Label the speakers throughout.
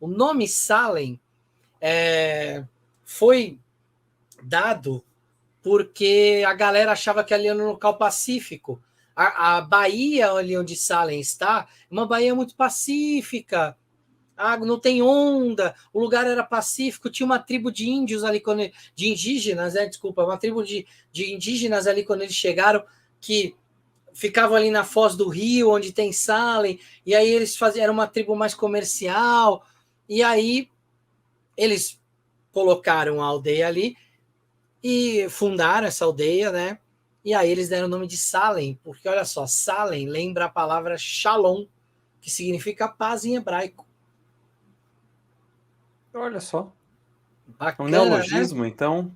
Speaker 1: O nome Salem foi dado porque a galera achava que ali era um local pacífico. A baía ali onde Salem está, uma baía muito pacífica, não tem onda, o lugar era pacífico, tinha uma tribo de índios ali, de indígenas, desculpa, uma tribo de indígenas ali quando eles chegaram, que ficavam ali na foz do rio, onde tem Salem, e aí eles faziam, era uma tribo mais comercial, e aí eles colocaram a aldeia ali e fundaram essa aldeia, né? E aí eles deram o nome de Salem, porque olha só, Salem lembra a palavra Shalom, que significa paz em hebraico.
Speaker 2: Olha só.
Speaker 1: Bacana,
Speaker 2: um neologismo,
Speaker 1: né?
Speaker 2: então.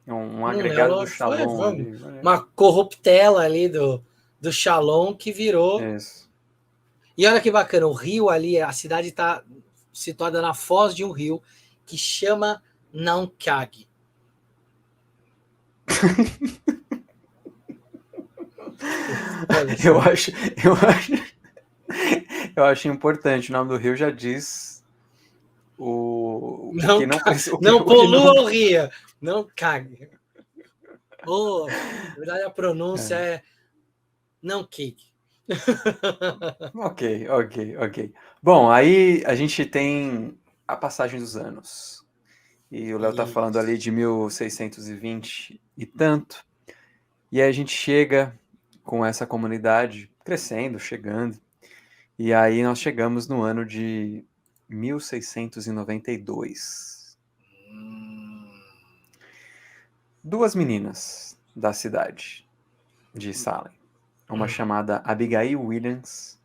Speaker 2: Um agregado do Shalom ali.
Speaker 1: Uma corruptela ali do Shalom que virou.
Speaker 2: Isso.
Speaker 1: E olha que bacana, o rio ali, a cidade está situada na foz de um rio que chama Nankag.
Speaker 2: Eu acho importante. O nome do rio já diz o que não precisa.
Speaker 1: Não polua o rio, não cague. Na verdade, a pronúncia é não kick.
Speaker 2: Ok. Bom, aí a gente tem a passagem dos anos. E o Léo tá falando ali de 1620 e tanto. E aí a gente chega com essa comunidade crescendo, chegando. E aí nós chegamos no ano de 1692. Duas meninas da cidade de Salem. Uma chamada Abigail Williams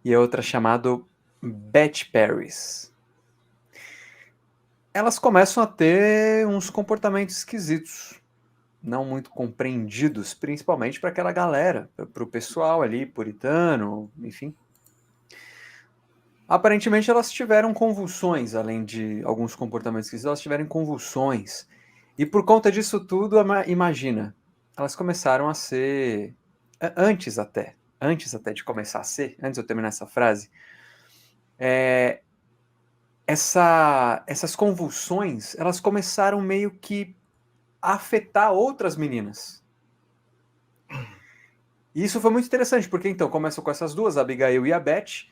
Speaker 2: e a outra chamada Beth Paris. Elas começam a ter uns comportamentos esquisitos, não muito compreendidos, principalmente para aquela galera, para o pessoal ali, puritano, enfim. Aparentemente elas tiveram convulsões, além de alguns comportamentos esquisitos, elas tiveram convulsões. E por conta disso tudo, imagina, elas começaram a ser, antes até de começar a ser, antes de eu terminar essa frase, essas convulsões, elas começaram meio que a afetar outras meninas. E isso foi muito interessante, porque então começam com essas duas, a Abigail e a Beth,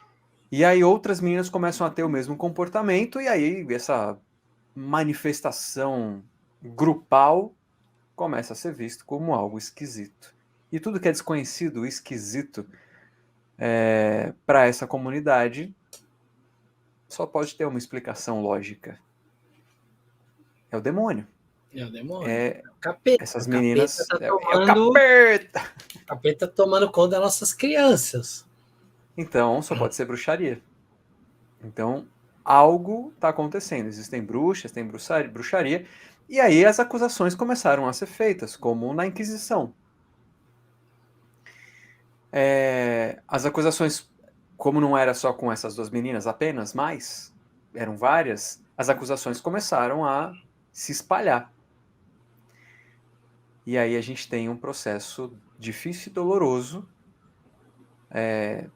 Speaker 2: e aí outras meninas começam a ter o mesmo comportamento, e aí essa manifestação grupal começa a ser visto como algo esquisito. E tudo que é desconhecido, esquisito, para essa comunidade, só pode ter uma explicação lógica. É o demônio.
Speaker 1: É o demônio. É o capeta.
Speaker 2: Essas meninas.
Speaker 1: Tá
Speaker 2: é o capeta!
Speaker 1: O capeta tomando conta das nossas crianças.
Speaker 2: Então, só pode ser bruxaria. Então, algo está acontecendo. Existem bruxas, tem bruxaria. E aí as acusações começaram a ser feitas, como na Inquisição. As acusações, como não era só com essas duas meninas apenas, mas eram várias, as acusações começaram a se espalhar. E aí a gente tem um processo difícil e doloroso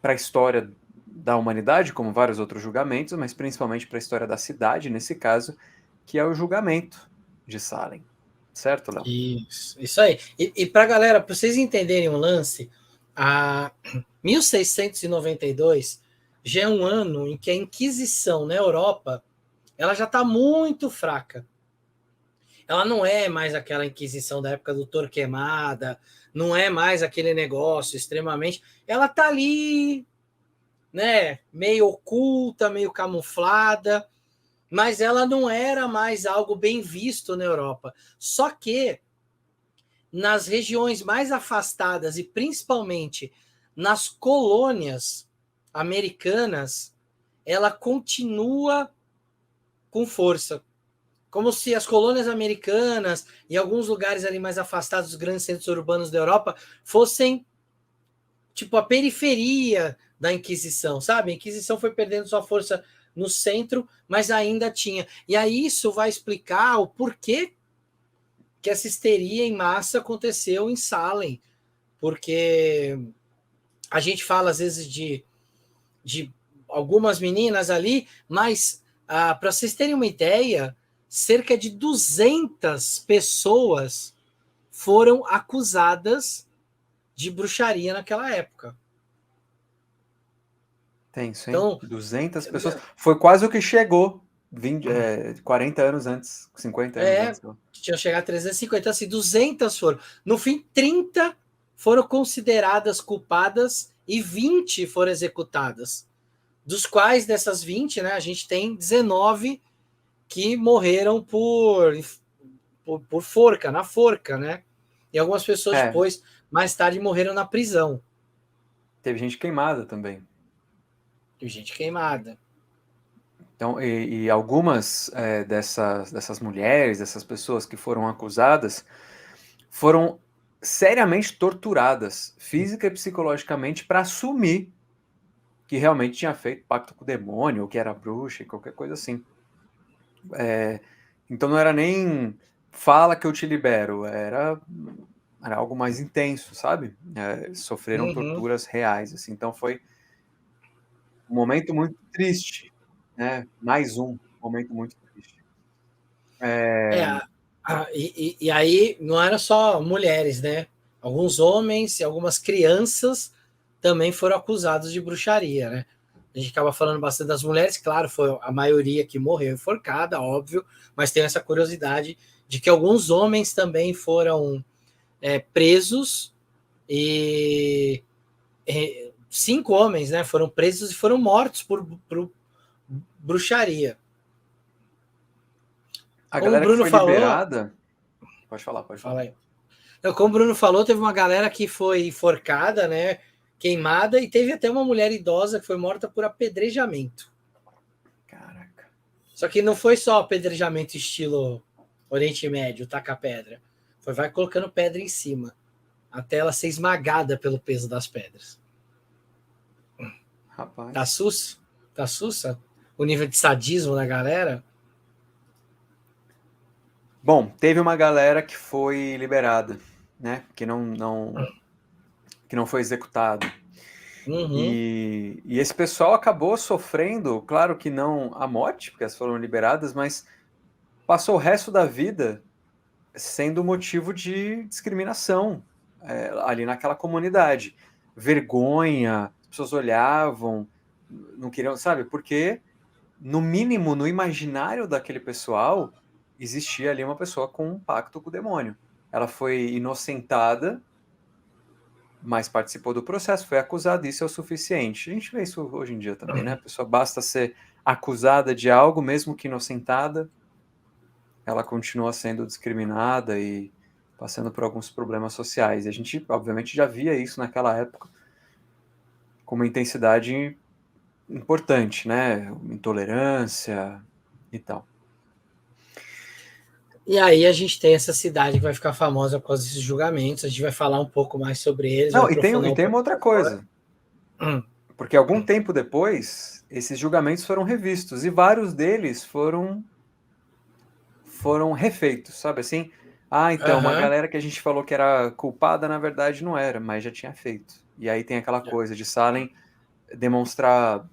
Speaker 2: para a história da humanidade, como vários outros julgamentos, mas principalmente para a história da cidade, nesse caso, que é o julgamento de Salem. Certo, Léo?
Speaker 1: Isso aí. E para a galera, para vocês entenderem o lance, a 1692 já é um ano em que a Inquisição na Europa ela já está muito fraca. Ela não é mais aquela Inquisição da época do Torquemada, não é mais aquele negócio extremamente. Ela está ali, né, meio oculta, meio camuflada, mas ela não era mais algo bem visto na Europa. Só que nas regiões mais afastadas e principalmente nas colônias americanas, ela continua com força. Como se as colônias americanas e alguns lugares ali mais afastados dos grandes centros urbanos da Europa fossem tipo a periferia da Inquisição, sabe? A Inquisição foi perdendo sua força no centro, mas ainda tinha. E aí isso vai explicar o porquê que essa histeria em massa aconteceu em Salem, porque a gente fala às vezes de algumas meninas ali, mas para vocês terem uma ideia, cerca de 200 pessoas foram acusadas de bruxaria naquela época.
Speaker 2: Tenso, hein?
Speaker 1: Então,
Speaker 2: 200 pessoas. Foi quase o que chegou 40 anos antes, 50 anos antes.
Speaker 1: tinha chegado a 350, então, assim, 200 foram. No fim, 30 foram consideradas culpadas e 20 foram executadas. Dos quais, dessas 20, né, a gente tem 19 que morreram por forca, na forca, né? E algumas pessoas depois, mais tarde, morreram na prisão.
Speaker 2: Teve gente queimada também.
Speaker 1: Teve gente queimada.
Speaker 2: Então, e algumas dessas mulheres, dessas pessoas que foram acusadas, foram seriamente torturadas, física e psicologicamente, para assumir que realmente tinha feito pacto com o demônio, ou que era bruxa, qualquer coisa assim. Então não era nem fala que eu te libero, era algo mais intenso, sabe? Sofreram torturas reais, assim. Então foi um momento muito triste, né? Mais um momento muito triste.
Speaker 1: E aí não era só mulheres, né? Alguns homens e algumas crianças também foram acusados de bruxaria, né? A gente acaba falando bastante das mulheres, claro, foi a maioria que morreu enforcada, óbvio, mas tem essa curiosidade de que alguns homens também foram presos e 5 homens, né, foram presos e foram mortos por bruxaria.
Speaker 2: A
Speaker 1: Como o
Speaker 2: galera que
Speaker 1: Bruno
Speaker 2: foi
Speaker 1: falou,
Speaker 2: liberada... Pode falar.
Speaker 1: fala aí. Então, como o Bruno falou, teve uma galera que foi enforcada, né, queimada, e teve até uma mulher idosa que foi morta por apedrejamento.
Speaker 2: Caraca.
Speaker 1: Só que não foi só apedrejamento estilo Oriente Médio, taca pedra. Vai colocando pedra em cima, até ela ser esmagada pelo peso das pedras.
Speaker 2: Rapaz.
Speaker 1: Tá sussa? O nível de sadismo da galera?
Speaker 2: Bom, teve uma galera que foi liberada, né? Que não foi executado. E esse pessoal acabou sofrendo, claro que não a morte, porque elas foram liberadas, mas passou o resto da vida sendo motivo de discriminação ali naquela comunidade. Vergonha, as pessoas olhavam, não queriam, sabe? Porque, no mínimo, no imaginário daquele pessoal, existia ali uma pessoa com um pacto com o demônio. Ela foi inocentada, mas participou do processo, foi acusada, isso é o suficiente. A gente vê isso hoje em dia também, né? A pessoa basta ser acusada de algo, mesmo que inocentada, ela continua sendo discriminada e passando por alguns problemas sociais. E a gente, obviamente, já via isso naquela época com uma intensidade importante, né? Intolerância e tal.
Speaker 1: E aí a gente tem essa cidade que vai ficar famosa por causa desses julgamentos. A gente vai falar um pouco mais sobre eles.
Speaker 2: Não, e tem uma outra coisa. Porque algum tempo depois, esses julgamentos foram revistos e vários deles foram refeitos, sabe assim? Então, uma galera que a gente falou que era culpada, na verdade não era, mas já tinha feito. E aí tem aquela coisa de Salem demonstrar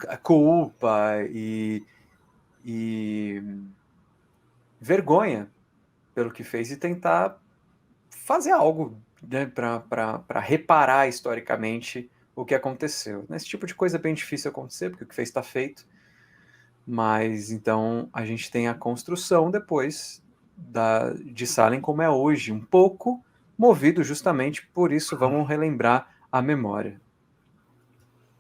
Speaker 2: a culpa e vergonha pelo que fez e tentar fazer algo, né, para reparar historicamente o que aconteceu. Esse tipo de coisa é bem difícil acontecer, porque o que fez está feito. Mas então a gente tem a construção depois de Salem como é hoje, um pouco movido justamente por isso, vamos relembrar a memória.